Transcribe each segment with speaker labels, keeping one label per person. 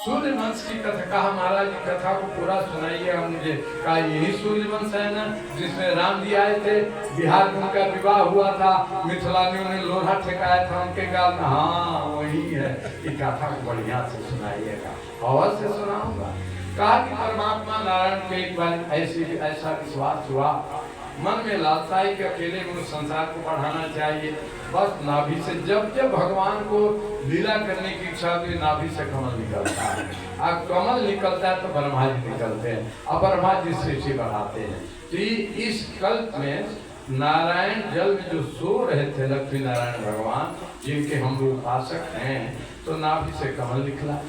Speaker 1: सूर्यवंश की कथा कहा, महाराज की कथा को पूरा सुनाइएगा मुझे। कहा यही सूर्यवंश है ना जिसमें राम जी आए थे, बिहार में उनका विवाह हुआ था, मिथिलानियों ने लोहा ठेकाया था उनके गाल में। हाँ वही है। ये कथा को बढ़िया से सुनाइएगा। अवश्य सुनाऊंगा। कहा कि परमात्मा नारायण को एक बार ऐसा विश्वास हुआ, मन में लालसा है कि अकेले में संसार को बढ़ाना चाहिए। बस नाभि से जब जब भगवान को लीला करने की इच्छा होती, नाभि से कमल निकलता है। अब कमल निकलता है तो ब्रह्मा जी निकलते हैं, अब ब्रह्मा जी सृष्टि बढ़ाते हैं। तो इस कल्प में नारायण जल में जो सो रहे थे, लक्ष्मी नारायण भगवान जिनके हम लोग उपासक हैं, तो नाभि से कमल निकला,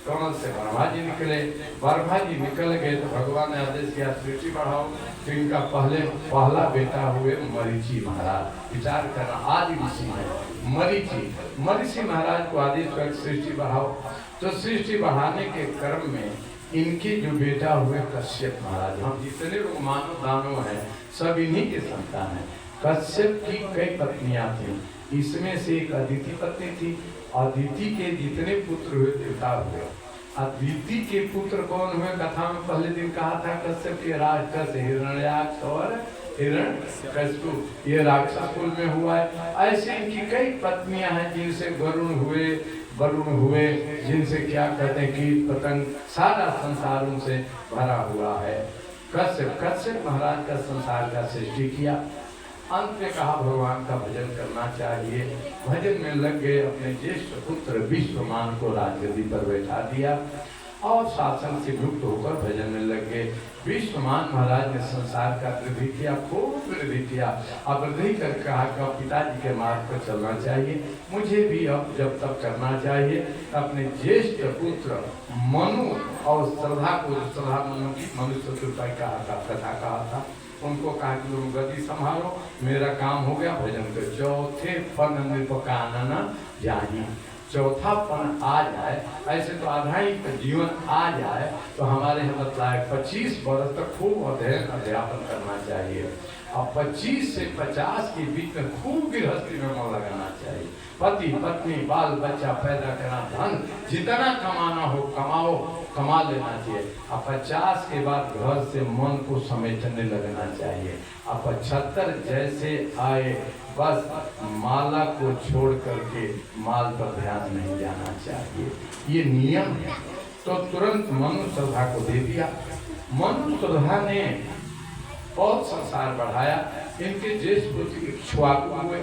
Speaker 1: कमल से ब्रह्मा जी निकले। ब्रह्मा जी निकल गए तो भगवान ने आदेश किया सृष्टि बढ़ाओ। तो इनका पहला बेटा हुए मरीचि महाराज। विचार करना, आदि ऋषि है मरीचि महाराज को आदेश कर सृष्टि बढ़ाओ। तो सृष्टि बढ़ाने के क्रम में इनके जो बेटा हुए कश्यप महाराज। हम जितने लोग मानव दानव हैं सब इन्हीं के संतान हैं। कश्यप की कई पत्नियां थी, इसमें से एक अदिति पत्नी थी। अदिति के जितने पुत्र हुए देवता हुए। अदिति के पुत्र कौन हुए? कथा में पहले दिन कहा था कश्यप के राक्षस हिरण्याक्ष और हिरण्यकशिपु, ये राक्षस कुल में हुआ है। ऐसे इनकी कई पत्नियां हैं जिनसे वरुण हुए, जिनसे क्या कहते हैं कीट पतंग, सारा संसार उनसे भरा हुआ है। कश्यप महाराज का संसार का सृष्टि किया। अंत में कहा भगवान का भजन करना चाहिए। भजन में लग गए, अपने ज्येष्ठ पुत्र विश्वमान को राजगद्दी पर बैठा दिया और शासन से मुक्त होकर भजन में लग गए। विश्वमान महाराज ने संसार का वृद्धि किया, खूब वृद्धि किया। अब वृद्धि कर कहा कि पिताजी के मार्ग पर चलना चाहिए, मुझे भी अब जब तक करना चाहिए। अपने ज्येष्ठ पुत्र मनु और श्रद्धा को, श्रद्धा मनु चतुर्पाई कथा कहा था, उनको कहा कि तुम गति संभालो, मेरा काम हो गया, भजन कर। चौथे पन नृपकानन जानी, चौथा पन आ जाए, ऐसे तो आधा ही जीवन आ जाए तो हमारे यहाँ बतलाए 25 वर्ष तक खूब अध्यापन करना चाहिए। अब 25 से 50 के बीच में खूब गृहस्थी में मन लगाना चाहिए। पति पत्नी बाल बच्चा पैदा करना, धन जितना कमाना हो कमाओ, कमा लेना चाहिए। अब 50 के बाद घर से मन को समेटने लगना चाहिए। अब 75 जैसे आए बस माला को छोड़ करके माल पर ध्यान नहीं जाना चाहिए, ये नियम है। तो तुरंत मनु श्रद्धा को दे दिया। मनु श्रद्धा ने बहुत संसार बढ़ाया। इनके ज्येष्ठ पुत्र इक्ष्वाकु हुए।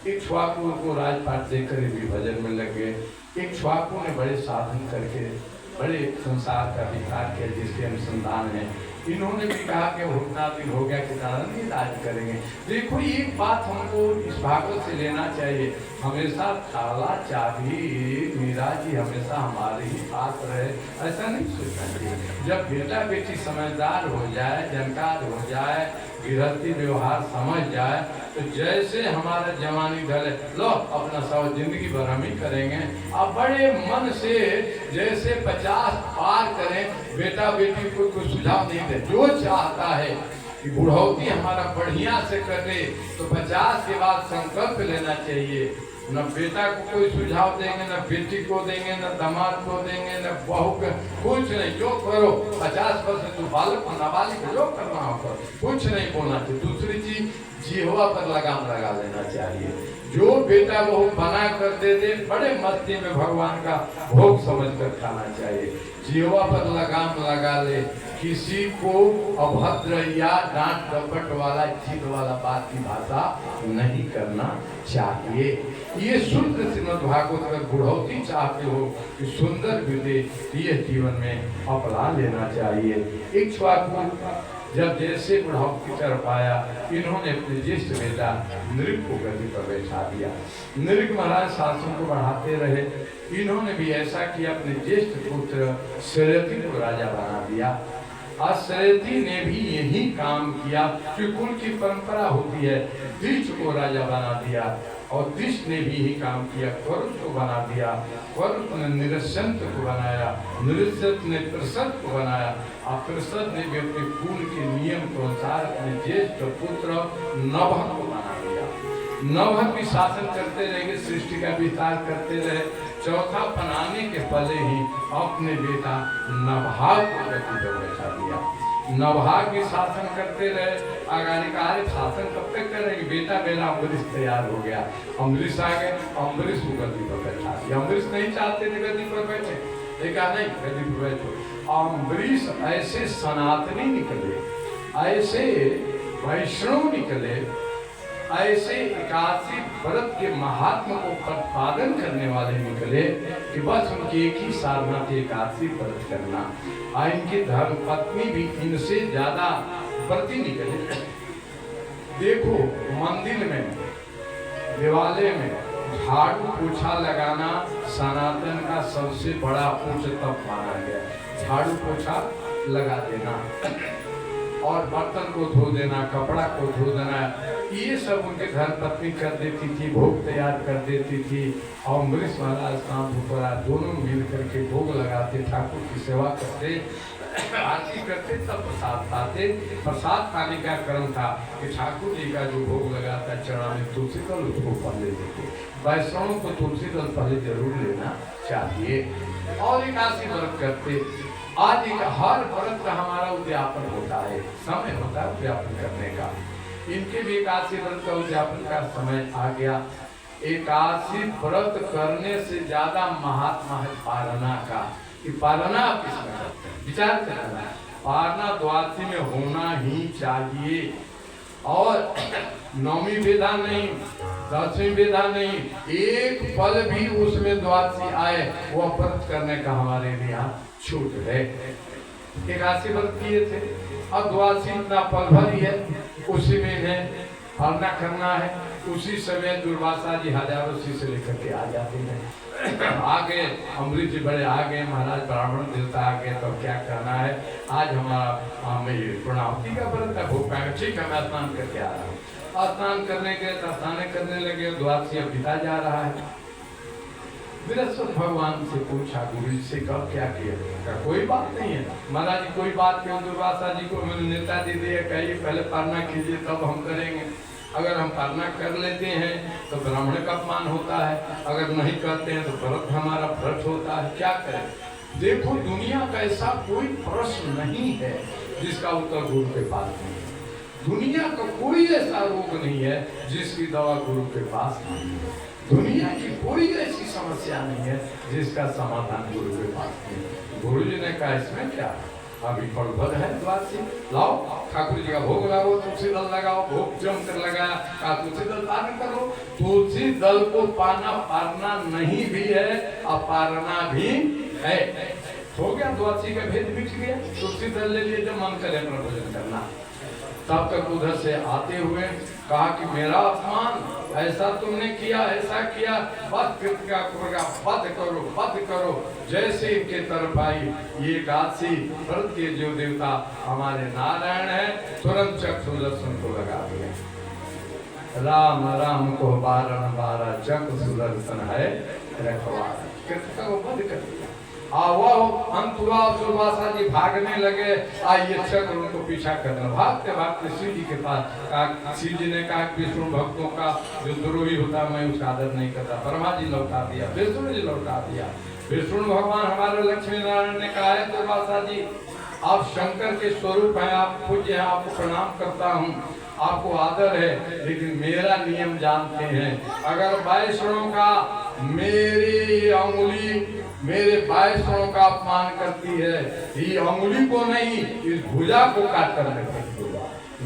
Speaker 1: इक्ष्वाकु को राजपाट देकर भी भजन में लग गए। इक्ष्वाकु ने बड़े साधन करके बड़े संसार का विचार किया, जिसके अनुसंधान है। इन्होंने भी कहा कि उतना दिन हो गया कि नहीं राज करेंगे। देखो एक बात हमको इस भागवत से लेना चाहिए, हमेशा ताला चाबी मीरा जी हमेशा हमारे ही पास रहे, ऐसा नहीं सोचना चाहिए। जब बेटा बेटी समझदार हो जाए, जानकार हो जाए, गृहस्थी व्यवहार समझ जाए, तो जैसे हमारा जवानी ढले, लो अपना सब जिंदगी भर हम ही करेंगे। अब बड़े मन से जैसे 50 पार करें, बेटा बेटी को कोई सुझाव नहीं दे, जो चाहता है कि बुढ़ौती हमारा बढ़िया से कटे, तो 50 के बाद संकल्प लेना चाहिए। न बेटा को कोई सुझाव देंगे, न बेटी को देंगे, न दामाद को देंगे, न बहू को, कुछ नहीं, जो करो 50% तो बालक को नाबालिग जो करना होगा, कुछ नहीं बोलना चाहिए। दूसरी चीज जीवा पर लगाम लगा लेना चाहिए। जो बेटा बहू बना कर दे दे, बड़े मस्ती में भगवान का भोग समझ कर खाना चाहिए। जीवा पर लगाम लगा ले, किसी को अभद्र या डांट डपट वाला जीत वाला बात की भाषा नहीं करना चाहिए। ये शुद्ध श्रीमद् भागवत अगर बुढ़ौती चाहते हो कि सुंदर विदे, ये जीवन में अपना लेना चाहिए। इक्ष्वाकु जब जैसे बुढ़ौती कर पाया, इन्होंने अपने ज्येष्ठ बेटा नृप को गद्दी पर बैठा दिया। नृप महाराज शासन को बढ़ाते रहे। इन्होंने भी ऐसा किया, अपने ज्येष्ठ पुत्र शरयती को राजा बना दिया। और शरयती ने भी यही काम किया, कि कुल की परंपरा होती है। दृष्ट को राजा बना दिया और दृष्ट ने भी यही काम किया, वरुण को बना दिया, वरुण ने निरसंत को बनाया, निरसंत ने प्रसन्न को बनाया, और प्रसन्न ने भी अपने कुल के नियम के अनुसार अपने ज्येष्ठ पुत्र नभक को बना दिया। नभक भी शासन करते रहेंगे, सृष्टि का विस्तार करते रहे। चौथा बनाने के पहले ही अपने बेटा नभाग को गद्दी पर बैठा दिया। नभाग भी शासन करते रहे, आगाने कार्य शासन कब तक करेंगे। बेटा मेरा अम्बरीश तैयार हो गया, अम्बरीश आ गए, अम्बरीश को गद्दी पर बैठा दिया। अम्बरीश नहीं चाहते थे गद्दी पर बैठे, देखा नहीं गद्दी पर बैठो। अम्बरीश ऐसे सनातनी निकले, ऐसे वैष्णव निकले, ऐसे एकादशी व्रत के महात्मा को प्रतिपादन करने वाले निकले कि बस उनकी एक ही साधना थी, एकादशी व्रत करना। और इनकी धर्म पत्नी भी इनसे ज्यादा व्रती निकले। देखो मंदिर में, देवालय में झाड़ू पोछा लगाना सनातन का सबसे बड़ा उच्च तप माना गया। झाड़ू पोछा लगा देना और बर्तन को धो देना, कपड़ा को धो देना, ये सब उनके घर पत्नी कर देती थी, भोग तैयार कर देती थी। और अम्बरीश महाराज शाम भुपरा दोनों मिल करके भोग लगाते, ठाकुर की सेवा करते, आरती करते, तब प्रसाद खाते। प्रसाद खाने का क्रम था कि ठाकुर जी का जो भोग लगाता चढ़ा में तुलसी दल उसको पहले देते। वैष्णवों को तुलसी दल पहले जरूर लेना चाहिए और एकादशी व्रत करते। आज एक हर व्रत का हमारा उद्यापन होता है, समय होता है उद्यापन करने का। इनके भी एकादशी व्रत का उद्यापन का समय आ गया। एकादशी व्रत करने से ज्यादा महात्मा है पारना का, कि पारना किसमें करते हैं, विचार करना। पारना द्वादशी में होना ही चाहिए और नौमी वेदा नहीं, 10वीं वेदा नहीं, एक पल भी उसमें द्वादशी आए वो व्रत करने का हमारे लिए छूट है। एकादशी व्रत किए थे, अब द्वादशी इतना पल भर ही है, उसी में है पालना करना है। उसी समय दुर्वासा जी हजारों शिष्य लेकर के आ जाते हैं। आगे अम्बरीश जी बड़े आ गए, महाराज ब्राह्मण देवता आ गए, तो क्या करना है, आज हमारा पूर्णाहुति का व्रत है, भोग पाएंगे। ठीक है, मैं स्नान करके आ रहा हूँ। स्नान करने गए तो स्नान करने लगे, द्वादशी अब बीता जा रहा है। बृहस्पति भगवान से पूछा, गुरु जी से कब क्या किया, कोई बात नहीं है महाराज, कोई बात क्यों। दुर्वासा जी को मैंने नेता दे दिया, कहिए पहले पालना कीजिए तब हम करेंगे। अगर हम पालना कर लेते हैं तो ब्राह्मण का अपमान होता है, अगर नहीं करते हैं तो व्रत हमारा भ्रष्ट होता है, क्या करें। देखो दुनिया का ऐसा कोई प्रश्न नहीं है जिसका उत्तर गुरु के पास नहीं है। दुनिया का कोई ऐसा रोग नहीं है जिसकी दवा गुरु के पास नहीं है। दुनिया की कोई ऐसी समस्या नहीं है जिसका समाधान गुरु के पास नहीं है। गुरु जी ने कहा इसमें क्या, अभी फलभद है द्वादशी, लाओ ठाकुर जी का भोग लगाओ, तुलसी दल लगाओ, भोग जम कर लगाया, कहा तुलसी दल पान करो। तुलसी दल को पारना नहीं भी है और पारना भी है। हो गया, द्वादशी का भेद मिट गया। तुलसी दल ले लिए, जब मन करे अपना भोजन करना। तब तक उधर से आते हुए कहा कि मेरा अपमान, ऐसा तुमने किया, ऐसा किया, वध करो, वध करो। जैसे इनके तरफ आई ये एकादशी व्रत के जो देवता हमारे नारायण है, तुरंत चक्र सुदर्शन को लगा दिया। राम राम को बारन बारह चक्र सुदर्शन है रखवाला, कृष्ण को वध कर दिया। दुर्वासा जी भागने लगे, ये चक्र उनको पीछा करना। भागते भागते शिव जी के पास, शिव जी ने कहा विष्णु भक्तों का जो द्रोही होता मैं उसका आदर नहीं करता। ब्रह्मा जी लौटा दिया, विष्णु जी लौटा दिया। विष्णु भगवान हमारे लक्ष्मी नारायण ने कहा है दुर्वासा जी आप शंकर के स्वरूप हैं, आप पूज्य हैं, आपको प्रणाम करता हूँ, आपको आदर है, लेकिन मेरा नियम जानते हैं। अगर वैष्णव का मेरी अंगुली मेरे वैष्णव का अपमान करती है, ये अंगुली को नहीं इस भुजा को काट कर रखेगी।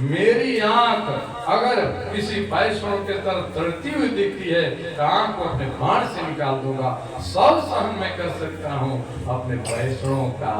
Speaker 1: मेरी आंख अगर किसी वैष्णव के तरफ तड़ती हुई दिखती है तो आंख को अपने बाण से निकाल दूंगा। सब सहन मैं कर सकता हूँ, अपने वैष्णव का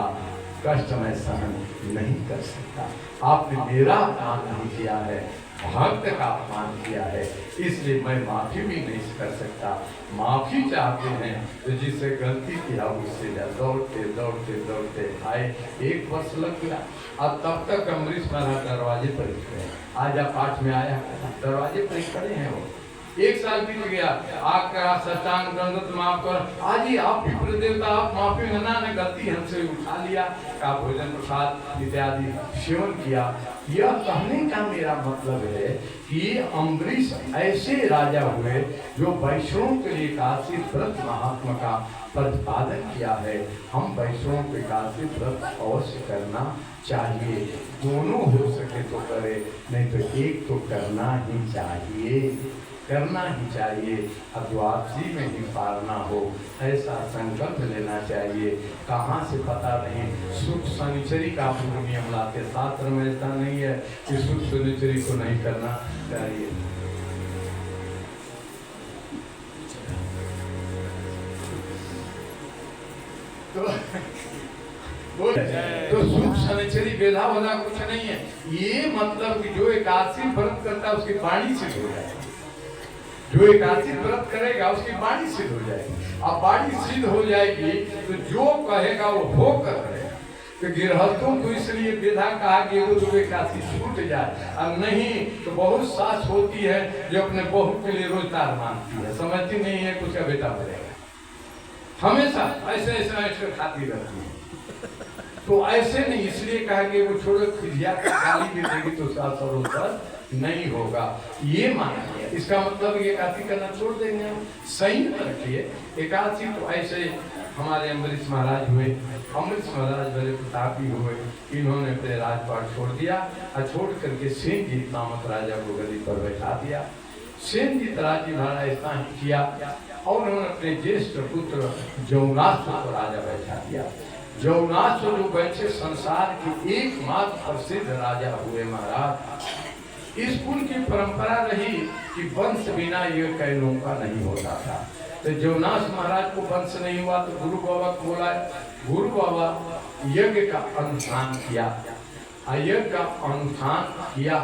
Speaker 1: कष्ट मैं सहन नहीं कर सकता। आपने मेरा अपमान नहीं किया है, भक्त का अपमान किया है, इसलिए मैं माफी भी नहीं कर सकता। माफी चाहते हैं तो जिससे गलती किया उससे दौड़ते दौड़ते दौड़ते आए। 1 वर्ष लग गया। अब तब तक अम्बरीश महाराज दरवाजे पर खड़े, आज आप पाठ में आया, दरवाजे पर खड़े हैं वो। 1 साल बीत गया, आकर साष्टांग दंडवत माफ कर, आज ही आप विप्र देवता, आप माफी मंगना ने गलती हमसे उठा लिया, का भोजन प्रसाद इत्यादि सेवन किया। यह कहने का मेरा मतलब है कि अम्बरीश ऐसे राजा हुए जो वैष्णव के लिए काशी व्रत महात्मा का प्रतिपादन किया है। हम वैष्णव के काशी व्रत अवश्य करना चाहिए, दोनों हो सके तो करे, नहीं तो एक तो करना ही चाहिए, करना ही चाहिए। द्वादशी में ही पारना हो ऐसा संकल्प लेना चाहिए। कहाँ से पता नहीं, सुख शनिचरी का आप नियम लाते, शास्त्र में ऐसा नहीं है कि सुख शनिचरी को नहीं करना चाहिए। तो सुख शनिचरी वेदा वाला कुछ नहीं है, ये मतलब कि जो एकादशी व्रत करता है उसकी वाणी सिद्ध हो जाएगी, जो एकादशी व्रत करेगा उसकी वाणी सिद्ध हो जाएगी। अब वाणी सिद्ध हो जाएगी तो जो कहेगा वो होकर करेगा। तो गृहस्थों को इसलिए वेदा कहा कि वो तो एकादशी छूट जाए, और नहीं तो बहुत सास होती है जो अपने बहू के लिए रोजगार मांगती है, समझती नहीं है कुछ का बेटा बनेगा, हमेशा ऐसे ऐसे खाती रहती है। तो ऐसे नहीं, इसलिए कहा कि वो छोड़ो, खिजिया गाली भी देगी तो सास सरोवर नहीं होगा, ये माना गया। इसका मतलब ये एकादशी करना छोड़ देंगे हम, सही रखिए एकादशी। तो ऐसे हमारे अम्बरीश महाराज हुए, अम्बरीश महाराज बड़े प्रतापी हुए, इन्होंने अपने राजपाट छोड़ दिया और छोड़ करके सेनजीत नामक राजा को गद्दी पर बैठा दिया। सेनजीत राजी महाराज ऐसा ही किया और उन्होंने अपने ज्येष्ठ पुत्र जौनाश्व को राजा बैठा दिया। जौनाश्व जो बैठे संसार के एकमात्र प्रसिद्ध राजा हुए महाराज। इस कुल की परंपरा रही कि वंश बिना ये कैलों का नहीं होता था। तो जौनाश्व महाराज को वंश नहीं हुआ तो गुरु बाबा को बोला, गुरु बाबा यज्ञ का अनुष्ठान किया, यज्ञ का अनुष्ठान किया।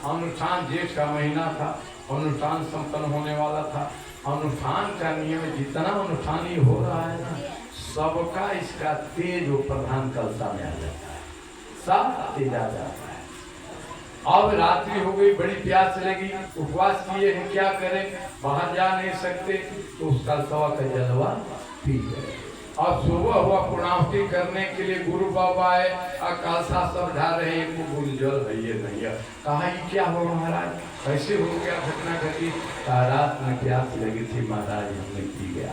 Speaker 1: अनुष्ठान जेठ का महीना था, अनुष्ठान संपन्न होने वाला था। अनुष्ठान का नियम, जितना अनुष्ठान ही हो रहा है ना, सबका इसका तेज वो प्रधान कलसा में आ जाता है, सब तेज आ जाता है। अब रात्रि हो गई, बड़ी प्यास लगी, उपवास किए हैं, क्या करें, बाहर जा नहीं सकते, तो उसका सवा का जलवा पी गए। और सुबह हुआ पूर्णाहुति करने के लिए गुरु बाबा आए, कलसा सब ढा रहे, एक जल भैया नहीं है। कहा ये क्या हो महाराज, कैसे हो गया, घटना घटी। रात में प्यास लगी थी महाराज, हमने पी गया,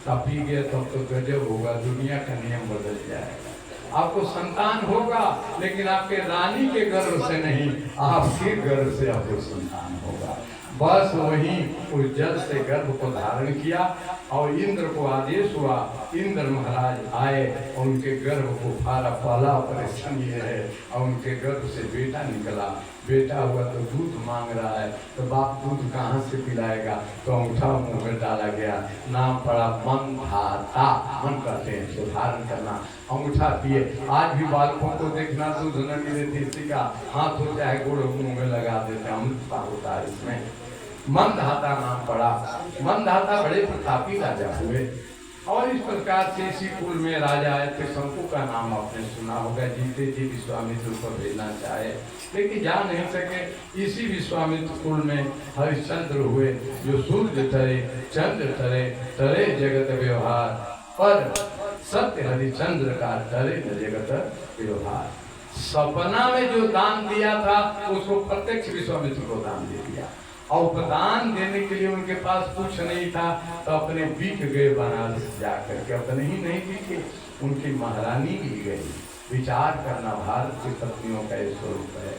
Speaker 1: तब पी गया तब तो गजब होगा, दुनिया का नियम बदल जाएगा। आपको संतान होगा लेकिन आपके रानी के गर्भ से नहीं, आपके गर्भ से आपको संतान होगा। बस वही उस जल से गर्भ को धारण किया और इंद्र को आदेश हुआ, इंद्र महाराज आए और उनके गर्भ को फाड़ा, पहला ऑपरेशन ये है, और उनके गर्भ से बेटा निकला। बेटा हुआ तो दूध मांग रहा है, तो बाप दूध कहाँ से पिलाएगा, तो अंगूठा मुंह में डाला गया, नाम पड़ा मंधाता, मन कहते हैं सुधारण करना, अंगूठा पिए। आज भी बालकों को देखना, दूध न मिले किसी का हाथ हो चाहे गोड़ मुंह में लगा देते, अमृतता होता है इसमें। मंधाता नाम पड़ा। मंधाता बड़े प्रतापी राजा हुए और इस प्रकार से इसी कुल में राजा आए थे। शंकु का नाम आपने सुना होगा, जीते जी विश्वामित्र को भेजना चाहे लेकिन जा नहीं सके। इसी विश्वामित्र कुल में हरिश्चंद्र हुए, जो सूर्य तरे चंद्र तरे, तरे जगत व्यवहार, पर सत्य हरिश्चंद्र का तरे न जगत व्यवहार। सपना में जो दान दिया था उसको प्रत्यक्ष विश्वामित्र को दान दे दिया, और उपदान देने के लिए उनके पास कुछ नहीं था, तो अपने बिक गए बनारस जाकर के। अपने ही नहीं बिके, उनकी महारानी भी गई। विचार करना, भारत की पत्नियों का स्वरूप है।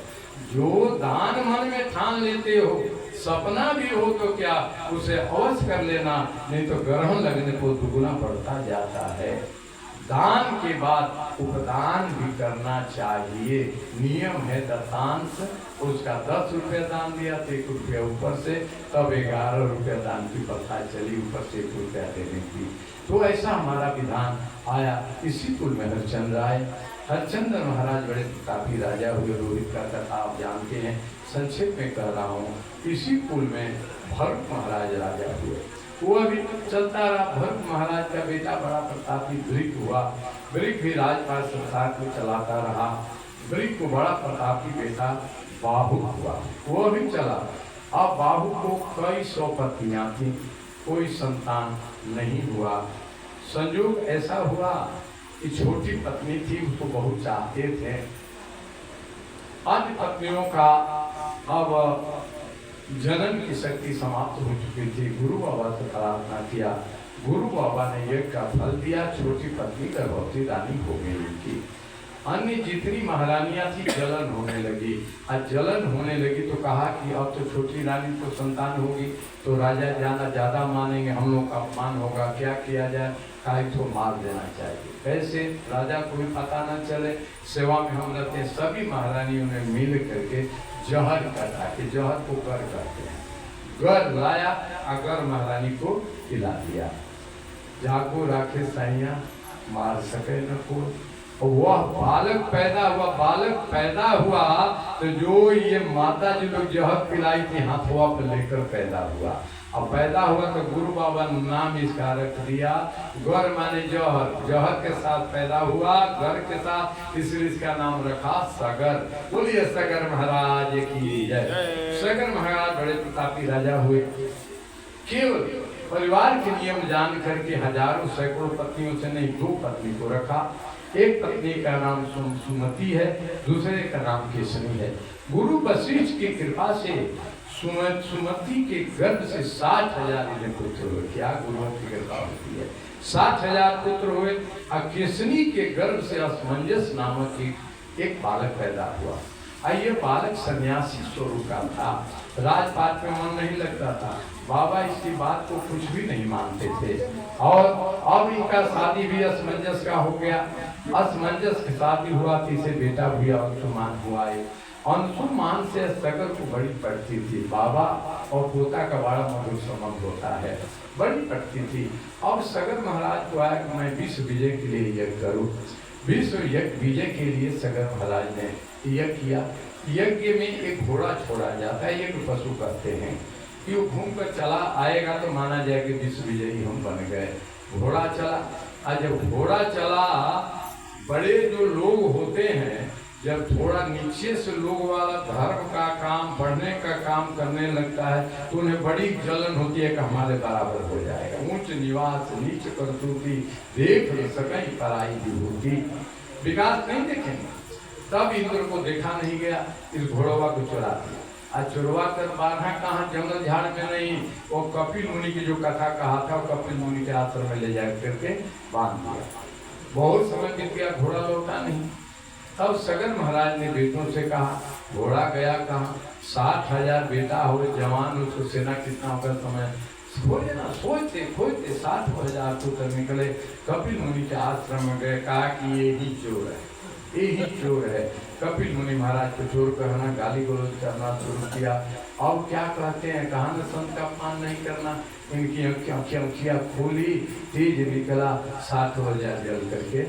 Speaker 1: जो दान मन में ठान लेते हो, सपना भी हो तो क्या, उसे अवश्य कर लेना, नहीं तो ग्रहण लगने को दुगुना बढ़ता जाता है। दान के बाद उपदान भी करना चाहिए, नियम है दशांश। उसका 10 रुपया दान दिया तो 1 रुपया ऊपर से, तब 11 रुपया दान की प्रथा चली, ऊपर से 1 रुपया देने की। तो ऐसा हमारा विधान आया। इसी कुल में हरिश्चंद्र आए। हरिश्चंद्र महाराज बड़े प्रतापी राजा हुए। रोहित का कथा आप जानते हैं, संक्षेप में कह रहा हूँ। इसी कुल में भरत महाराज राजा हुए। वो अभी चलता रहा। भरत महाराज का बेटा बड़ा प्रतापी वृक हुआ। वृक भी राजपाट संसार को चलाता रहा। वृक को बड़ा प्रतापी बेटा बाहु हुआ, वो भी चला। अब बाहु को कई 100 पत्नियां थी, कोई संतान नहीं हुआ। संयोग ऐसा हुआ कि छोटी पत्नी थी, उसको बहुत चाहते थे। अन्य पत्नियों का अब जनन की शक्ति समाप्त हो चुकी थी। गुरु बाबा से प्रार्थना किया, गुरु बाबा ने यज्ञ का फल दिया, छोटी पत्नी गर्भवती रानी हो गई उनकी। अन्य जितनी महारानियां थी जलन होने लगी। आज जलन होने लगी तो कहा कि अब तो छोटी रानी को संतान होगी तो राजा ज्यादा मानेंगे, हम लोग का अपमान होगा, क्या किया जाए? कहा तो मार देना चाहिए। कैसे? राजा को भी पता न चले, सेवा में हम रहते हैं। सभी महारानियों ने मिल करके जहर कटा के, जहर को गर करते हैं, गर लाया, अगर महारानी को खिला दिया। जागो राखे साइया, मार सके न कोई। वह बालक पैदा हुआ तो जो ये माता जी लोग जहर पिलाई थी हाथवा पर लेकर पैदा हुआ। अब पैदा हुआ तो गुरु बाबा ने नाम इसका रख दिया गर, माने जहर, जहर के साथ पैदा हुआ, गर के साथ, इसलिए इसका नाम रखा सगर। बोलिए सगर महाराज की जय। सगर महाराज बड़े प्रतापी राजा हुए। केवल परिवार के नियम जान करके हजारों सैकड़ों पत्नियों से नहीं, 2 पत्नी को रखा। एक पत्नी का नाम सुमति है, दूसरे का नाम केसरी है। गुरु वशिष्ठ की कृपा से सुमति के गर्भ से 60,000 पुत्र हुए। क्या गुरुओं की कृपा होती है? 60,000 पुत्र हुए। और केसरी के गर्भ से असमंजस नामक एक बालक पैदा हुआ। ये बालक सन्यासी स्वरूप का था, राजपाट में मन नहीं लगता था। बाबा इसकी बात को कुछ भी नहीं मानते थे। और अब इनका शादी भी असमंजस का हो गया। असमंजस की शादी हुआ, इसे बेटा भी अंशुमान हुआ। अंशुमान से सगर को बड़ी पड़ती थी। बाबा और पोता का बड़ा मधुर संबंध होता है, बड़ी पड़ती थी। अब सगर महाराज को आया कि मैं विश्व विजय के लिए यज्ञ करूं। विश्व विजय के लिए सगर महाराज ने यज्ञ किया। यज्ञ में एक घोड़ा छोड़ा जाता है, एक पशु कहते हैं कि वो घूम कर चला आएगा तो माना जाए कि विश्व विजयी हम बन गए। घोड़ा चला, और जब घोड़ा चला, बड़े जो लोग होते हैं जब थोड़ा नीचे से लोग वाला धर्म का काम, पढ़ने का काम करने लगता है तो उन्हें बड़ी जलन होती है कि हमारे बराबर हो जाएगा। ऊंच निवास नीच करतूती, देख सकई पराई विभूति। विकास नहीं देखेंगे। तब इंद्र को देखा नहीं गया, इस घोड़वा को चुरा दिया। आज चुरवा कर बांधा कहाँ? जंगल झाड़ में नहीं, वो कपिल मुनि की जो कथा कहा था, कपिल मुनि के आश्रम में ले जा करके बांध दिया। बहुत समय बीत गया, घोड़ा लौटा नहीं। तब सगर महाराज ने बेटों से कहा, घोड़ा गया कहाँ? 60,000 बेटा हुए, जवान, उसको सेना कितना होगा समय सोचते 60,000 पुत्र निकले। कपिल मुनि के आश्रम में गए, कहा कि ये ही चोर है, यही चोर है। कपिल मुनि महाराज को चोर कहना, गाली गलौज करना शुरू किया। अब क्या कहते हैं, कहा न संत का अपमान नहीं करना। इनकी आँखियाँ खोली, तेज निकला, 60,000 जल करके।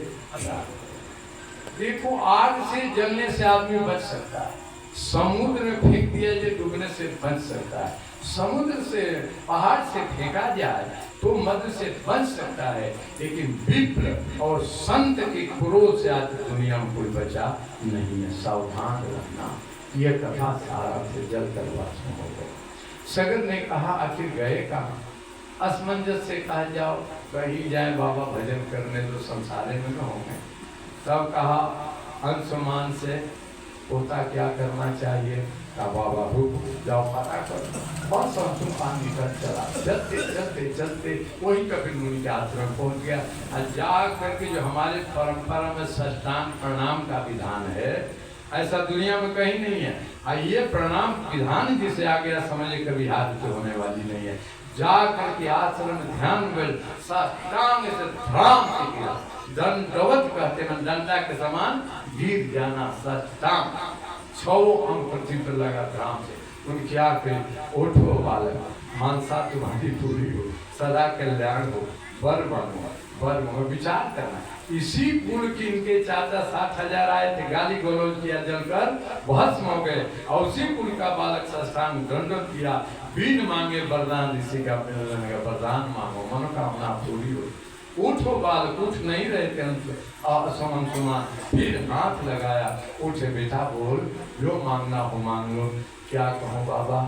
Speaker 1: देखो, आग से जलने से आदमी बच सकता है, समुद्र में फेंक दिया जाए डूबने से बच सकता है, समुद्र से, पहाड़ से फेंका जाए तो मध्य से बच सकता है, लेकिन विप्र और संत के क्रोध से आज दुनिया में कोई बचा नहीं है। सावधान रहना। यह कथा सारा से जल कर वासना हो गई। सगर ने कहा, आखिर गए कहाँ? असमंजस से कहा, जाओ कहीं जाए बाबा, भजन करने तो संसारे में न होंगे। तब कहा अंशुमान से, पोता क्या करना चाहिए? कहा बाबा रुक जाओ, पता करो। बस अंशुमान निकल चला, चलते चलते चलते वही कपिल मुनि के आश्रम पहुंच गया। और जा करके जो हमारे परंपरा में साष्टांग प्रणाम का विधान है, ऐसा दुनिया में कहीं नहीं है। ये प्रणाम विधान जिसे आ गया, समझे कभी हाथ से होने वाली नहीं है। जा करके आश्रम में ध्यान में साष्टांग से धड़ाम से गिरा, दंडवत कहते हैं, डंडा के समान गिर जाना, साष्टांग। 6 अंक पृथ्वी पर लगा धड़ाम से। उनकी आंखें, उठो बालक, मानसा तुम्हारी पूरी हो, सदा कल्याण हो, वर बनो, वर बनो। विचार करना, इसी कुल की इनके चाचा 60,000 आए थे, गाली गलौज किया, जलकर भस्म हो गए। और उसी कुल का बालक साष्टांग दंडवत किया, बिन मांगे वरदान, ऋषि का मिलने का वरदान मांगो, मनोकामना पूरी हो। उठो बालक, उठ नहीं रहे थे अंशुमान, फिर हाथ लगाया, उठे बेटा बोल, जो मांगना हो मांग लो। क्या कहूँ बाबा,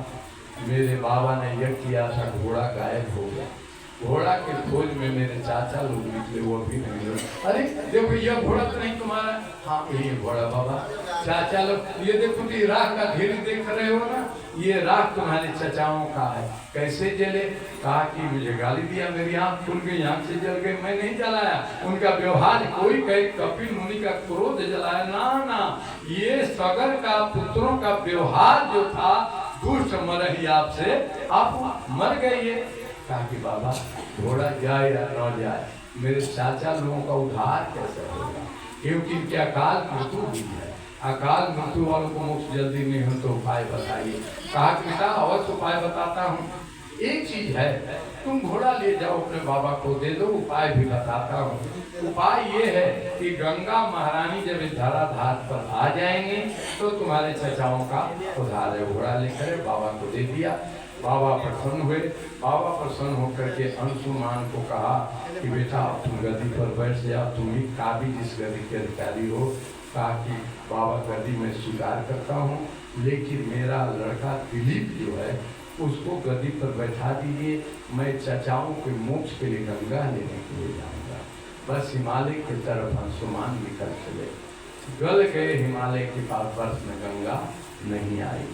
Speaker 1: मेरे बाबा ने यह किया था, घोड़ा गायब हो गया। घोड़ा के खोज में मेरे चाचा लोग निकले, वो भी नहीं मिले। अरे देखो यह घोड़ा तो नहीं तुम्हारा? हाँ यही घोड़ा बाबा। चाचा लोग ये देखो कि राख का ढेर देख रहे हो ना, ये राख तुम्हारे चचाओं का है। कैसे जले? कहा कि मुझे गाली दिया, मेरी आंख खुल गई, आंख से जल गई। मैं नहीं जलाया। उनका व्यवहार कोई कहे कपिल मुनि का क्रोध जलाया, ना ना, ये सगर का पुत्रों का व्यवहार जो था दुष्ट मरही आपसे, आप मर गए। ये कहा कि बाबा घोड़ा जाए या न जाए, मेरे चाचा लोगों का उद्धार कैसे होगा? क्योंकि क्या अकाल मृत्यु भी है। अकाल मृत्यु वालों को मोक्ष जल्दी नहीं हो तो उपाय बताइए। कहा कि बेटा अवश्य उपाय बताता हूँ। एक चीज है, तुम घोड़ा ले जाओ अपने बाबा को दे दो, उपाय भी बताता हूँ। उपाय ये है कि गंगा महारानी जब इस धराधार पर आ जाएंगे तो तुम्हारे चचाओं का उद्धार है। घोड़ा लेकर बाबा को दे दिया। बाबा प्रसन्न हुए। बाबा प्रसन्न होकर के अंशुमान को कहा कि बेटा तुम गद्दी पर बैठ जाओ, तुम ही काबिज इस गद्दी के अधिकारी हो। कहा कि बाबा गद्दी में स्वीकार करता हूँ, लेकिन मेरा लड़का दिलीप जो है उसको गद्दी पर बैठा दीजिए, मैं चचाओं के मोक्ष के लिए गंगा लेने के लिए जाऊँगा। बस हिमालय की तरफ अंशुमान निकल चले। गल गए हिमालय के पास, बर्फ में गंगा नहीं आई।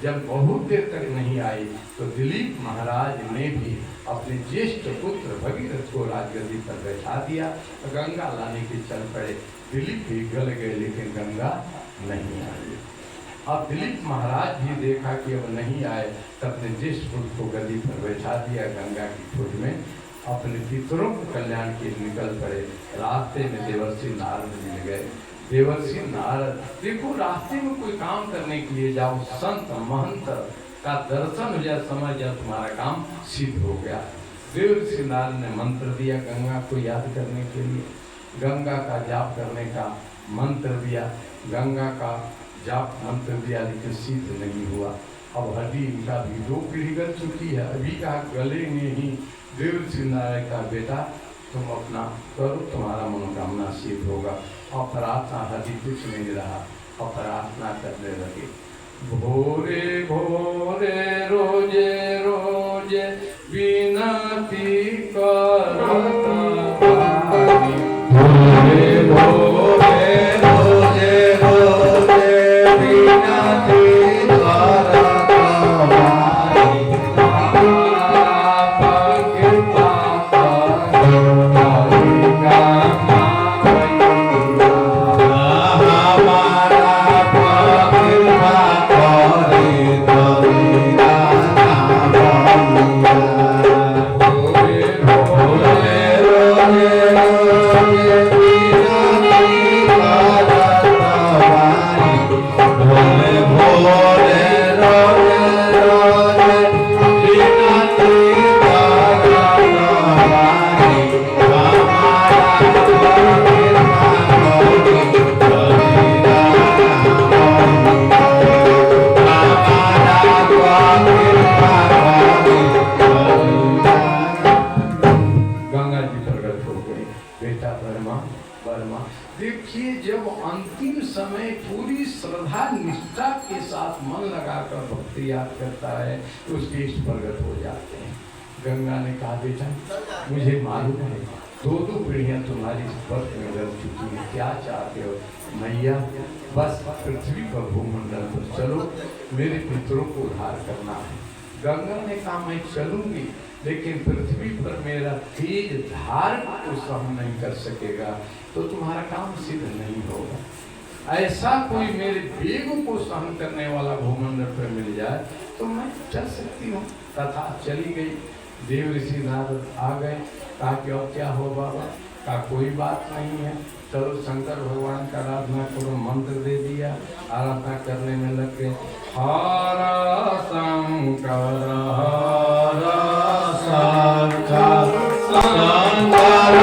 Speaker 1: जब बहुत देर तक नहीं आई तो दिलीप महाराज ने भी अपने ज्येष्ठ पुत्र भगीरथ को राजगद्दी पर बैठा दिया, तो गंगा लाने के चल पड़े। दिलीप भी गल गए लेकिन गंगा नहीं आई। अब दिलीप महाराज भी देखा कि अब नहीं आए, तब अपने ज्येष्ठ पुत्र को गद्दी पर बैठा दिया, गंगा की खोज में अपने पितरों के कल्याण के लिए निकल पड़े। रास्ते में देवर्षि नारद मिल गए। देवर्षि नारद, देखो रास्ते में कोई काम करने के लिए जाओ, संत महंत का दर्शन हो जाए, समझ जाए तुम्हारा काम सिद्ध हो गया। देवर्षि नारद ने मंत्र दिया गंगा को याद करने के लिए, गंगा का जाप करने का मंत्र दिया, गंगा का जाप मंत्र दिया, लेकिन सिद्ध नहीं हुआ। अब हड्डी इनका भी 2 पीढ़ी गल चुकी है। अभी कहा गले में ही देवर्षि नारद का बेटा तुम अपना करो, तुम्हारा मनोकामना सिद्ध होगा। और प्रार्थना हड्डी कुछ नहीं रहा, और प्रार्थना करने लगे। भोरे भोरे रोजे रोजे विनती करता, भोरे भोरे रोजे रोजे विनती करता, तो उसके इष्ट प्रगट हो जाते हैं। गंगा ने कहा बेटा मुझे मालूम है 2 पीढ़ियां तुम्हारी स्पर्श में गल चुकी है, क्या चाहते हो? मैया बस पृथ्वी पर भूमंडल पर चलो, मेरे पितरों को उद्धार करना है। गंगा ने कहा मैं चलूंगी, लेकिन पृथ्वी पर मेरा तेज धार को सहन नहीं कर सकेगा, तो तुम्हारा काम सिद्ध नहीं होगा। ऐसा कोई मेरे वेग को सहन करने वाला भूमंडल पर मिल जाए तो मैं चल सकती हूँ। तथा चली गई। देव ऋषि नारद आ गए। कहा कि और क्या हो बाबा? कहा कोई बात नहीं है, चलो शंकर भगवान का आराधना करो। मंत्र दे दिया, आराधना करने में लग गए। हर शंकर हर शंकर शंकर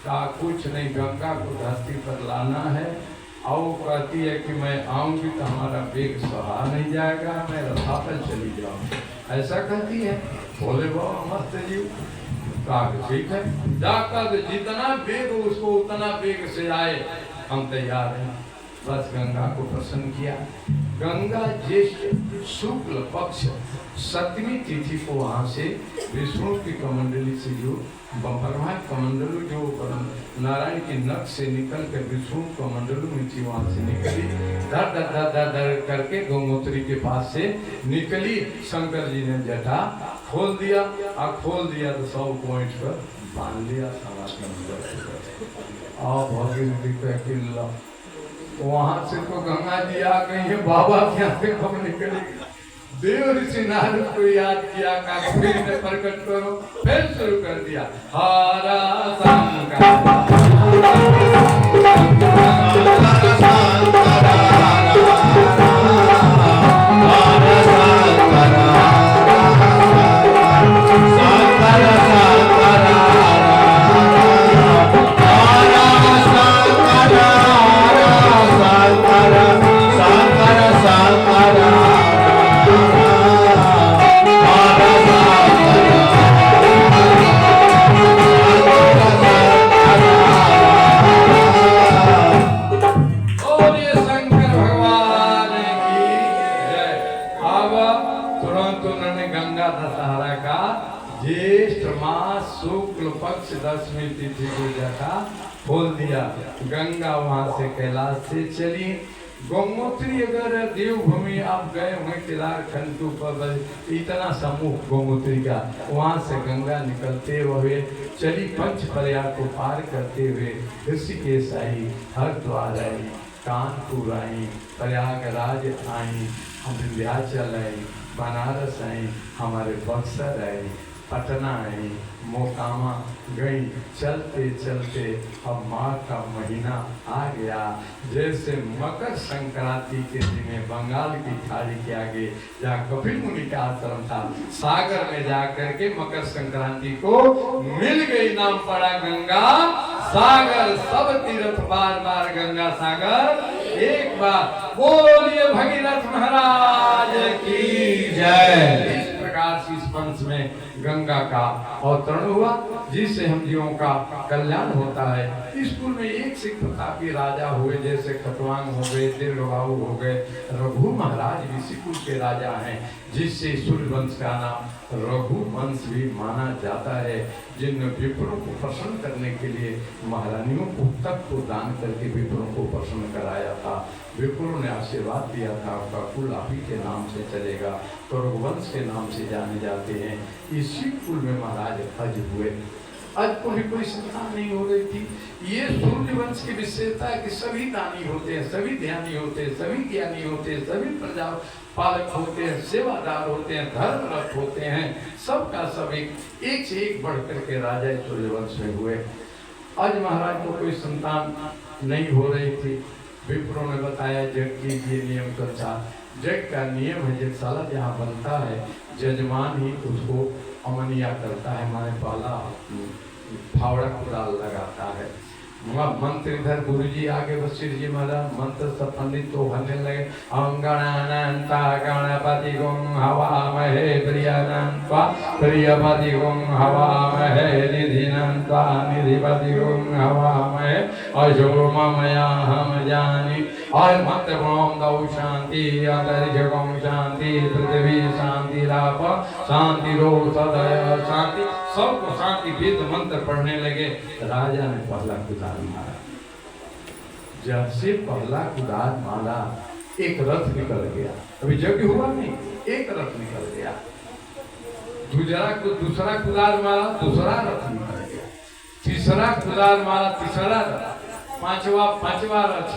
Speaker 1: कहा कुछ नहीं, गंगा को धरती पर लाना है। और कहती है कि मैं आऊंगी तो हमारा वेग सहा नहीं जाएगा, मैं रथा पर चली जाऊंगी, ऐसा कहती है। बोले बाबा मस्त जीव, कहा ठीक है, जाकर जितना वेग उसको उतना वेग से आए, हम तैयार हैं। बस गंगा को प्रसन्न किया। गंगा ज्येष्ठ शुक्ल पक्ष 7वीं तिथि को वहाँ से विष्णु की कमंडली से जो ब्रह्मा कमंडलू जो नारायण की नख से निकल कर विष्णु कमंडलू में थी, वहाँ से निकली, धर धर धर धर धर करके गंगोत्री के पास से निकली। शंकर जी ने जटा खोल दिया, और खोल दिया तो 100 पॉइंट पर बांध लिया और भगवती का किला। वहां से तो गंगा जी आ गई है, बाबा क्या से कब निकली। देव ऋषि नारद को याद किया, का फिर ने प्रकट करो, फिर शुरू कर दिया हरा दसवीं तिथि को जटा खोल दिया। गंगा वहां से कैलाश से चली। गंगोत्री अगर देवभूमि आप गए हुए केदार खंड के ऊपर, इतना समूह गंगोत्री का, वहां से गंगा निकलते हुए चली, पंच प्रयाग को पार करते हुए ऋषिकेश आई, हरिद्वार आई, कानपुर आई, प्रयागराज आई, विंध्याचल आई, बनारस आई, हमारे बक्सर आई, पटना आई, मोकामा गई। चलते चलते अब माघ का महीना आ गया। जैसे मकर संक्रांति के दिन बंगाल की खाड़ी के आगे जहाँ कपिल मुनि का आश्रम था, सागर में जाकर के मकर संक्रांति को मिल गई, नाम पड़ा गंगा सागर। सब तीर्थ बार बार गंगा सागर एक बार। बोलिए भगीरथ महाराज की जय। इस पंच में गंगा का अवतरण हुआ, जिससे हम जीवों का कल्याण होता है। इस कुल में एक से प्रतापी राजा हुए, जैसे खटवांग हो गए, दीर्घबाहु हो गए, रघु महाराज इसी कुल के राजा हैं, जिससे सूर्यवंश का नाम रघुवंश भी माना जाता है। जिन विप्रों को प्रसन्न करने के लिए महारानियों को तक को दान करके विप्रों को प्रसन्न कराया था। विप्रों ने आशीर्वाद दिया था, आपका कुल आप ही के नाम से चलेगा, तो रघुवंश के नाम से जाने जाते हैं। इसी कुल में महाराज अज हुए। आज को भी कोई संतान नहीं हो रही थी। ये सूर्यवंश की विशेषता है कि सभी दानी होते हैं, सभी ध्यानी होते हैं, सभी ज्ञानी होते हैं, सभी प्रजा पालक होते हैं, सेवादार होते हैं, धर्मरत होते हैं, सबका सब एक से एक बढ़ करके राजा सूर्यवंश में हुए। आज महाराज को कोई संतान नहीं हो रही थी। विप्रों ने बताया जग के ये नियम करता, जग का नियम है, जगशाला जहाँ बनता है जजमान ही उसको अमनिया करता है, माने पहला फावड़ा कुदाल लगाता है। मंत्र इधर गुरु जी आगे वशिष्ठ जी महाराज मंत्र सब पंडित तो भरने लगे। अंगणानंता गणपति गुं हवामहे प्रियनंत्वा प्रियपति गुं हवामहे निधिनंत्वा निधिपति गुं हवामहे अशोममया हम जानी। और मंत्र ओम गौ शांति अंतरिक्ष गुं शांति पृथ्वी शांति राप शांति रो सदय शांति, सबको शांति वेद मंत्र पढ़ने लगे। राजा ने पहला कुदाल मारा। जब से पहला कुदाल मारा एक रथ निकल गया। अभी यज्ञ हुआ नहीं, एक रथ निकल गया। दूसरा कुदाल मारा, दूसरा रथ निकल गया। तीसरा कुदाल मारा, तीसरा रथ, पांचवा रथ,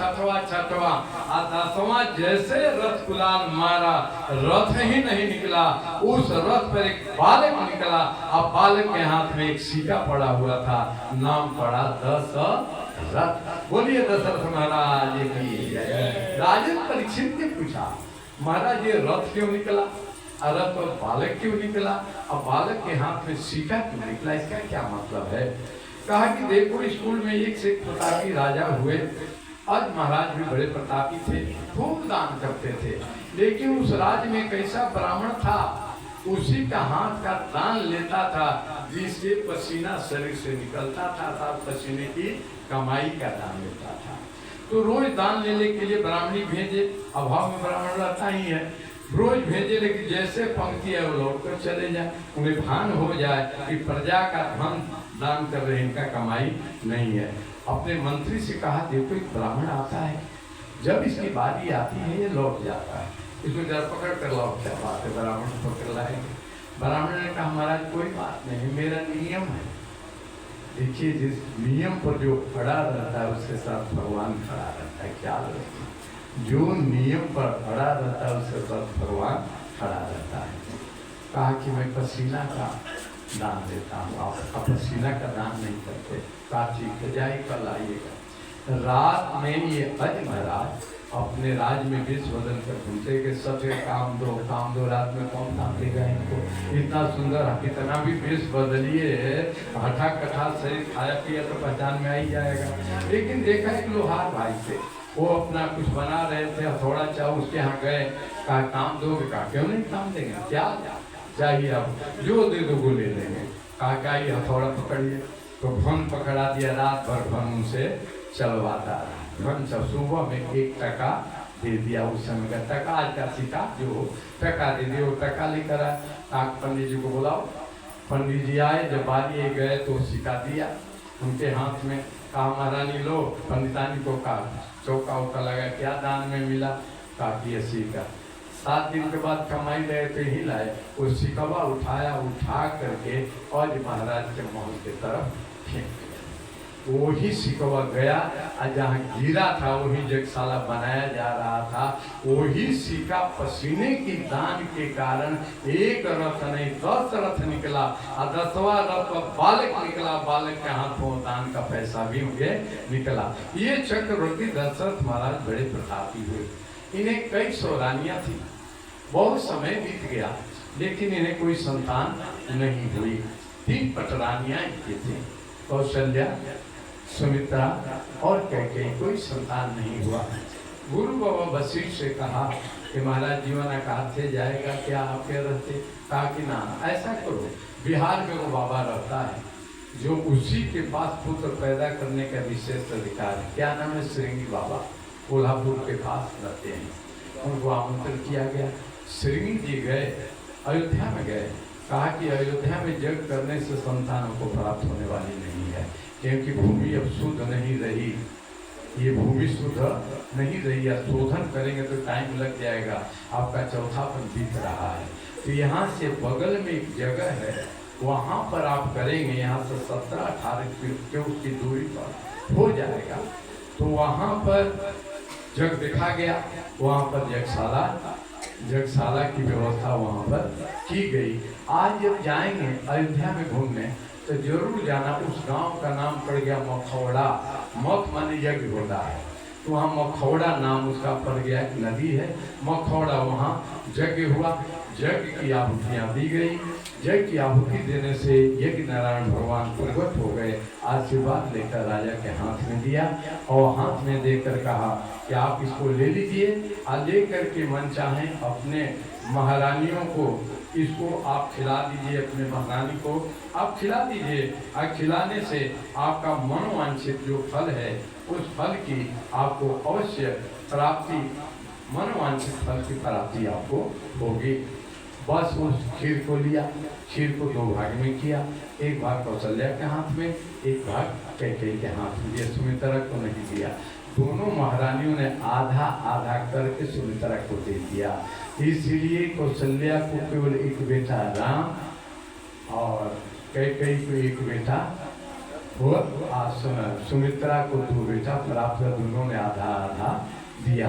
Speaker 1: छठवा और 10वां जैसे रथ कुदाल मारा, रथ ही नहीं निकला, उस रथ पर एक बालक निकला। और बालक के हाथ में एक सिक्का पड़ा हुआ था, नाम पड़ा दशरथ। बोलिए दशरथ महाराज की जय। राजन परीक्षित ने पूछा, महाराज ये रथ क्यों निकला, रथ और बालक क्यों निकला, और बालक के हाथ में सिक्का क्यों निकला, इसका क्या मतलब है? कहा कि देखो स्कूल में एक से एक प्रतापी राजा हुए। आज महाराज भी बड़े प्रतापी थे, खूब दान करते थे, लेकिन उस राज्य में कैसा ब्राह्मण था, उसी का हाथ का दान लेता था जिससे पसीना शरीर से निकलता था पसीने की कमाई का दान लेता था। तो रोज दान लेने के लिए ब्राह्मणी भेजे, अभाव में ब्राह्मण रहता ही है, रोज भेजे, लेकिन जैसे पंक्ति है वो लौट कर चले जाए, उन्हें भान हो जाए कि प्रजा का धन दान कर रहे, इनका कमाई नहीं है। अपने मंत्री से कहा देखो एक ब्राह्मण आता है, जब इसकी बारी आती है ये लौट जाता है, इसको जरा पकड़ कर लाओ, क्या बात है, ब्राह्मण पकड़ लाएंगे। ब्राह्मण ने कहा महाराज कोई बात नहीं, मेरा नियम है। देखिए जिस नियम पर जो खड़ा रहता है उसके साथ भगवान खड़ा रहता है, ख्याल रखिए, जो नियम पर खड़ा रहता है उसके साथ भगवान खड़ा रहता है। कहा कि मैं पसीना का दान देता हूँ, आप पसीना का दान नहीं करते। कहा ठीक है, जाए कल आइएगा। रात में ये अज महाराज अपने राज्य में वेश बदल कर घूमते कि सबसे काम दो, रात में कौन काम देगा इनको, इतना सुंदर, कितना भी वेश बदलिए, हठा कठा शरीर खाया पिया तो पहचान में आ ही जाएगा। लेकिन देखा एक लोहार भाई थे, वो अपना कुछ बना रहे थे, थोड़ा चाहो उसके यहाँ गए, कहा काम दोगे, कहा क्यों नहीं काम देंगे, क्या चाहिए आप जो दे दो वो ले लेंगे। कहा क्या ये हथौड़ा पकड़िए, तो भन पकड़ा दिया, रात भर भन उनसे चलवाता रहा। भन सब सुबह में 1 टका दे दिया, उस समय का टका, आज का सिक्का जो टका दे दिया, वो टका लेकर आए। पंडित जी को बुलाओ, पंडित जी आए, जब बारी गए तो सिक्का दिया उनके हाथ में। कहा महारानी लो, पंडितानी को कहा चौका उका लगा, क्या दान में मिला, कहा कि सिक्का। 7 दिन के बाद कमाई गए तो ही लाए, वो सिकवा उठाया, उठा करके और महाराज के महल की तरफ फेंक दिया। वही सिकवा गया, जहाँ गिरा था वही जगशाला बनाया जा रहा था, वही सिक्का पसीने की दान के कारण 1 रथ नहीं 10 रथ निकला, और 10वां रथ बालक निकला, बालक के हाथों दान का पैसा भी मुझे निकला। ये चक्रवर्ती दशरथ महाराज बड़े प्रतापी हुए। इन्हें कई सौ रानियां थी, बहुत समय बीत गया, लेकिन इन्हें कोई संतान नहीं हुई। 3 पटरानियां इनकी थी, कौशल्या, सुमित्रा और कैकेयी, कोई संतान नहीं हुआ। गुरु बाबा वशिष्ठ से कहा कि महाराज जीवन का हाथे जाएगा क्या आपके रहते। कहा कि ना, ऐसा करो, बिहार में वो बाबा रहता है जो उसी के पास पुत्र पैदा करने का विशेष अधिकार है, क्या नाम है, श्रृंगी बाबा, कोल्हापुर के पास रहते हैं। उनको आमंत्रण किया गया, श्रृंगी जी गए, अयोध्या में गए। कहा कि अयोध्या में यज्ञ करने से संतानों को प्राप्त होने वाली नहीं है, क्योंकि भूमि अब शुद्ध नहीं रही, ये भूमि शुद्ध नहीं रही है, शोधन करेंगे तो टाइम लग जाएगा, आपका चौथापन बीत रहा है। तो यहाँ से बगल में एक जगह है, वहाँ पर आप करेंगे, यहाँ से 17-18 किलोमीटर की दूरी पर हो जाएगा। तो वहाँ पर जग देखा गया, वहाँ पर जगशाला की व्यवस्था वहाँ पर की गई। आज जब जाएंगे अयोध्या में घूमने तो जरूर जाना, उस गांव का नाम पड़ गया मखौड़ा, मख माने यज्ञ होता है, तो वहाँ मखौड़ा नाम उसका पड़ गया, एक नदी है मखौड़ा, वहाँ यज्ञ हुआ, यज्ञ की आहुतियाँ दी गई। यज्ञ की आहुति देने से यज्ञ नारायण भगवान प्रकट हो गए, आशीर्वाद लेकर राजा के हाथ में दिया, और हाथ में देकर कहा कि आप इसको ले लीजिए, और लेकर के मन चाहें अपने महारानियों को इसको आप खिला दीजिए, अपने महारानी को आप खिला दीजिए, और खिलाने से आपका मनोवांछित जो फल है उस फल की आपको अवश्य प्राप्ति, मनोवांछित फल की प्राप्ति आपको होगी। बस उस खीर को लिया, खीर को 2 भाग में किया, एक भाग कौशल्या के हाथ में, एक भाग कैकेयी के हाथ में दिया, सुमित्रा को नहीं दिया। दोनों महारानियों ने आधा आधा करके सुमित्रा को दे दिया। इसलिए कौशल्या को केवल एक बेटा राम और कैकेयी को एक बेटा सुमित्रा को 2 बेटा प्राप्त, दोनों ने आधा आधा दिया।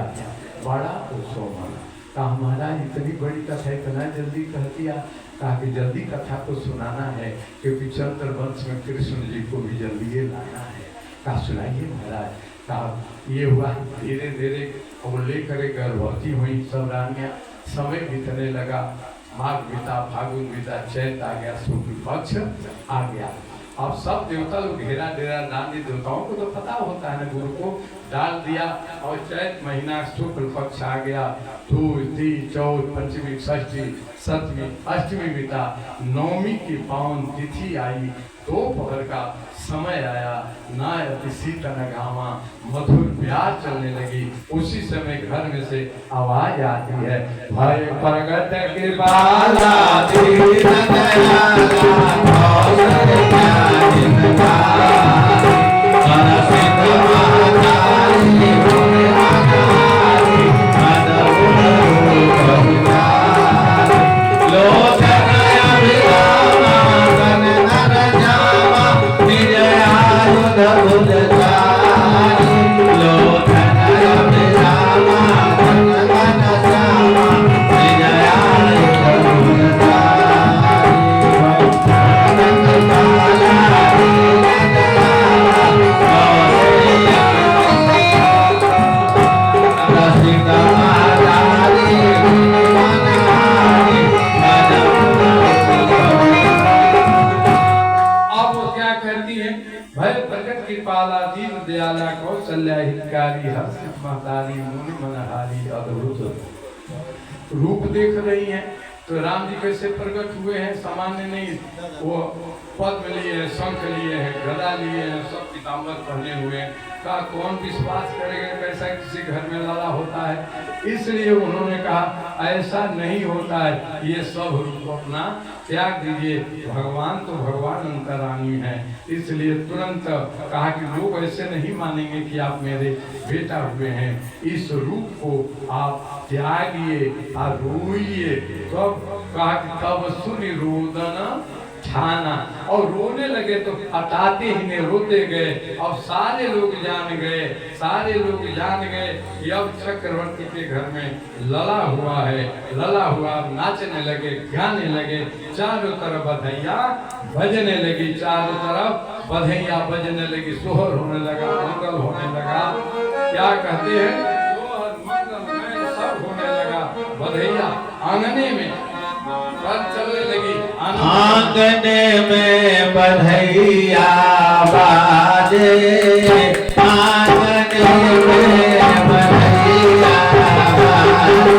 Speaker 1: बड़ा उत्सव माना। कहा महाराज इतनी बड़ी कथा इतना जल्दी कह दिया। कहा कि जल्दी कथा को सुनाना है, क्योंकि चंद्रवंश में कृष्ण जी को भी जल्दी ये लाना है। कहा सुनाइए महाराज। कहा ये हुआ, धीरे धीरे वो लेकर गर्भवती हुई सब रानियाँ, समय बीतने लगा, माघ बीता, फागुन बीता, चैत आ गया, शुक्ल पक्ष आ गया। अब सब देवता लोग घेरा डेरा डाल दिए। देवताओं को तो पता होता है ना, गुरु को डाल दिया। और चैत महीना शुक्ल पक्ष आ गया, दूज दी चौथ पंचमी षष्ठी सप्तमी अष्टमी बीता, नवमी की पावन तिथि आई, दोपहर का समय आया, नायति शीतल घामा, मधुर प्यार चलने लगी। उसी समय घर में से आवाज आती है, भय प्रगट के बाला दीन दयाला अवसर ज्ञान दयाला कौशल्या हितकारी हर्षित महतारी मुनि मनहारी अद्भुत रूप देख रही हैं। तो राम जी कैसे प्रकट हुए हैं, सामान्य नहीं, वो पद्म लिए हैं, शंख लिए हैं, गदा लिए हैं, सब पीताम्बर पहने हुए हैं। का कौन विश्वास करेगा कैसा किसी घर में लड़ा होता है। इसलिए उन्होंने कहा ऐसा नहीं होता है, ये सब रूप अपना त्याग दीजिए, भगवान तो भगवान अंतर्यामी है। इसलिए तुरंत कहा कि लोग ऐसे नहीं मानेंगे कि आप मेरे बेटा हुए हैं, इस रूप को आप त्यागिए और रोइए। तब कहा कि तब सुनि रोदन ठाना, और रोने लगे तो हटाते ही नहीं, रोते गए। अब सारे लोग जान गए कि अब चक्रवर्ती के घर में लला हुआ है। लला हुआ, नाचने लगे, गाने लगे, चारों तरफ बधैया बजने लगी, चारों तरफ बधैया बजने लगी, सोहर होने लगा, मंगल होने लगा। क्या कहते हैं, सोहर मंगल सब होने लगा। बधैया आंगने में चलने लगी,
Speaker 2: आंगने में बधैया बाजे, आंगने में बधैया बाजे,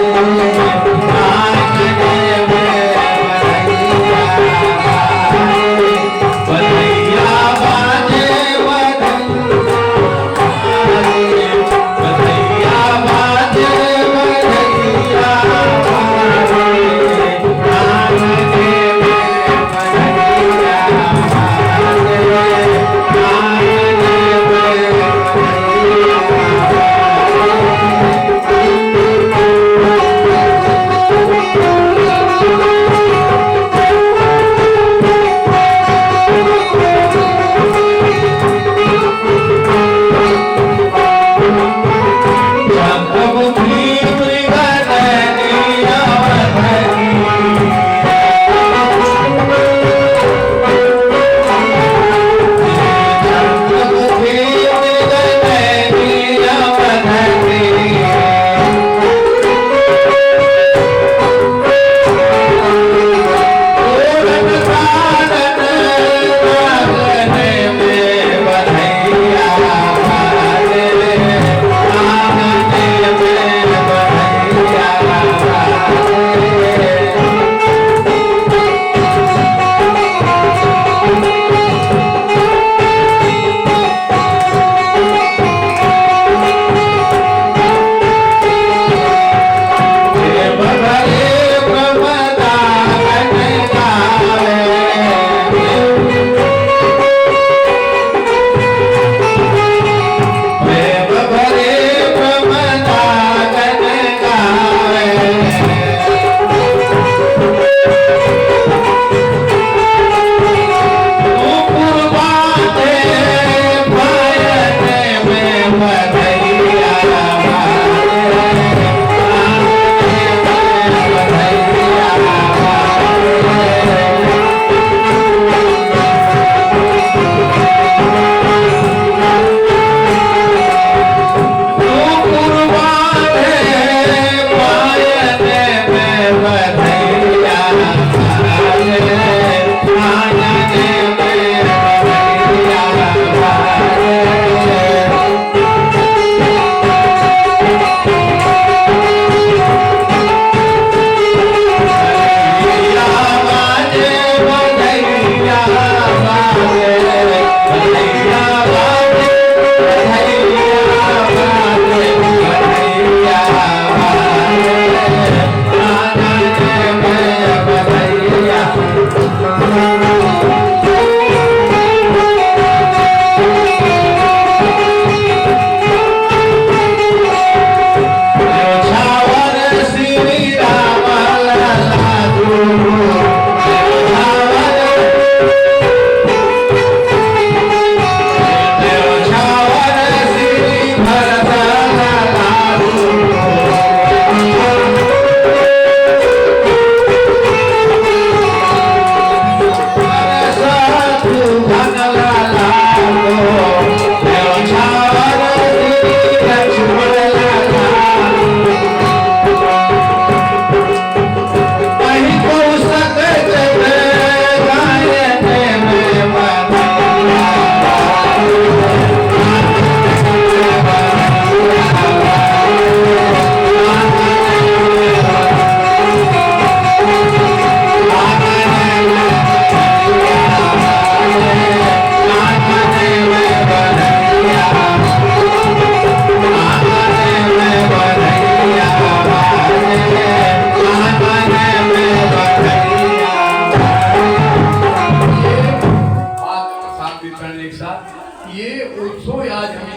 Speaker 2: आंगने में बधैया बाजे, बधैया बाजे, बधैया बाजे,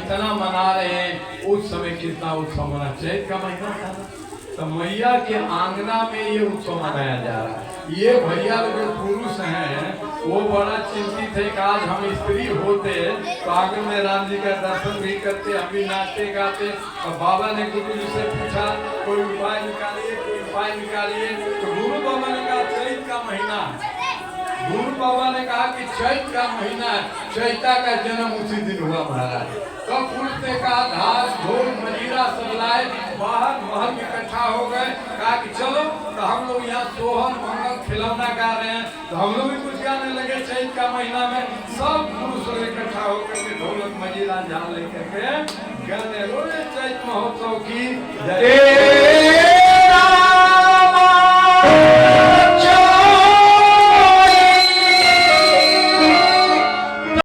Speaker 1: कितना मना रहे हैं। उस समय कितना उत्सव मना, चैत का महीना था ना, तो मैया के आंगना में ये उत्सव मनाया जा रहा है। ये भैया जो पुरुष हैं वो बड़ा चिंतित है कि आज हम स्त्री होते तो आगे में राम जी का दर्शन भी करते, हम भी नाचते गाते। और बाबा ने गुरु जी से पूछा कोई उपाय निकालिए, कोई उपाय निकालिए। तो गुरु बाबा ने कहा चैत का महीना। गुरु बाबा ने कहा कि चैत का महीना, चैता का जन्म उसी दिन हुआ महाराज। तो पुरुष ने कहा धार ढोल मजीरा सब लाए, बाहर महल इकट्ठा हो गए। कहा कि चलो, तो हम लोग यहाँ सोहर मंगल खिलौना गा रहे हैं, तो हम लोग भी कुछ गाने लगे चैत का महीना में। सब पुरुष लोग इकट्ठा होकर के ढोलक मजीरा झाल लेकर के गाने बोले चैत महोत्सव की जय।